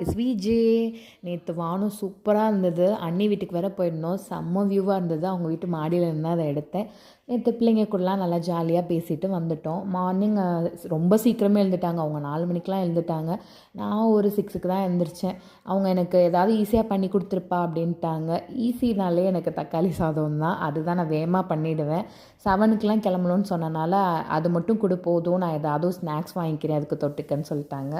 It's VJ. நேற்று வானம் சூப்பராக இருந்தது. அண்ணி வீட்டுக்கு வேற போயிருந்தோம். செம்ம வியூவாக இருந்தது. அவங்க வீட்டு மாடியில் இருந்தால் அதை எடுத்தேன். நேற்று பிள்ளைங்க கூடலாம் நல்லா ஜாலியாக பேசிட்டு வந்துட்டோம். மார்னிங் ரொம்ப சீக்கிரமே எழுந்துட்டாங்க. அவங்க 4 மணிக்கெலாம் எழுந்துட்டாங்க. நான் ஒரு 6க்கு தான் எழுந்திரிச்சேன். அவங்க எனக்கு ஏதாவது ஈஸியாக பண்ணி கொடுத்துருப்பா அப்படின்ட்டாங்க. ஈஸினாலே எனக்கு தக்காளி சாதம் தான். அதுதான் நான் வேகமாக பண்ணிவிடுவேன். 7க்குலாம் கிளம்பணும்னு சொன்னனால அது மட்டும் கொடு போதும், நான் ஏதாவது ஸ்நாக்ஸ் வாங்கிக்கிறேன் அதுக்கு தொட்டுக்கன்னு சொல்லிட்டாங்க.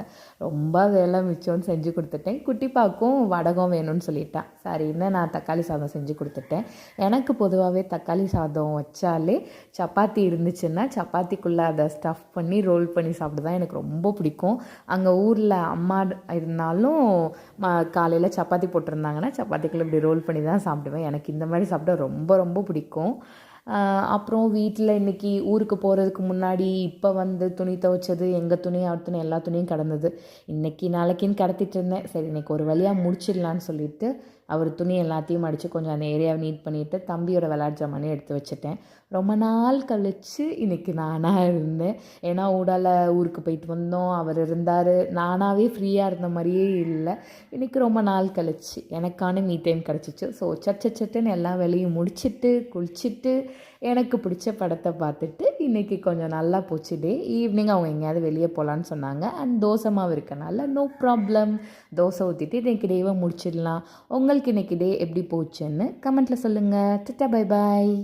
ரொம்ப வேலை மிச்சம்னு செஞ்சு கொடுத்துட்டேன். குட்டிப்பாக்கும் வடகம் வேணும்னு சொல்லிட்டேன். சரின்னு நான் தக்காளி சாதம் செஞ்சு கொடுத்துட்டேன். எனக்கு பொதுவாகவே தக்காளி சாதம் வச்சாலே சப்பாத்தி இருந்துச்சுன்னா சப்பாத்திக்குள்ளே அதை ஸ்டஃப் பண்ணி ரோல் பண்ணி சாப்பிட்டு தான் எனக்கு ரொம்ப பிடிக்கும். அங்கே ஊரில் அம்மா இருந்தாலும் காலையில் சப்பாத்தி போட்டிருந்தாங்கன்னா சப்பாத்திக்குள்ளே இப்படி ரோல் பண்ணி தான் சாப்பிடுவேன். எனக்கு இந்த மாதிரி சாப்பிட ரொம்ப ரொம்ப பிடிக்கும். அப்புறம் வீட்டில் இன்றைக்கி ஊருக்கு போகிறதுக்கு முன்னாடி இப்போ வந்து துணி துவைச்சது, எங்கள் துணி அவர் துணி எல்லா துணியும் கிடந்தது. இன்றைக்கி நாளைக்குன்னு கடத்திட்டு இருந்தேன். சரி இன்றைக்கி ஒரு வழியாக முடிச்சிடலான்னு சொல்லிவிட்டு அவர் துணி எல்லாத்தையும் அடித்து கொஞ்சம் அந்த ஏரியாவை நீட் பண்ணிவிட்டு தம்பியோட விளையாட்டு ஜாமானே எடுத்து வச்சுட்டேன். ரொம்ப நாள் கழித்து இன்றைக்கி நானாக இருந்தேன். ஏன்னா ஊடால ஊருக்கு போயிட்டு வந்தோம், அவர் இருந்தார். நானாகவே ஃப்ரீயாக இருந்த மாதிரியே இல்லை. இன்றைக்கி ரொம்ப நாள் கழிச்சு எனக்கான மீ டைம் கிடச்சிச்சு. ஸோ சட்டுன்னு எல்லா வேலையும் முடிச்சுட்டு குளிச்சுட்டு எனக்கு பிடிச்ச படத்தை பார்த்துட்டு இன்றைக்கி கொஞ்சம் நல்லா போச்சு டே. ஈவினிங் அவங்க எங்கேயாவது வெளியே போகலான்னு சொன்னாங்க. அண்ட் தோசை மாவு இருக்கனால நோ ப்ராப்ளம், தோசை ஊற்றிட்டு இன்றைக்கி டேவை முடிச்சிடலாம். உங்களுக்கு இன்றைக்கி டே எப்படி போச்சுன்னு கமெண்ட்டில் சொல்லுங்கள். Tata bye bye.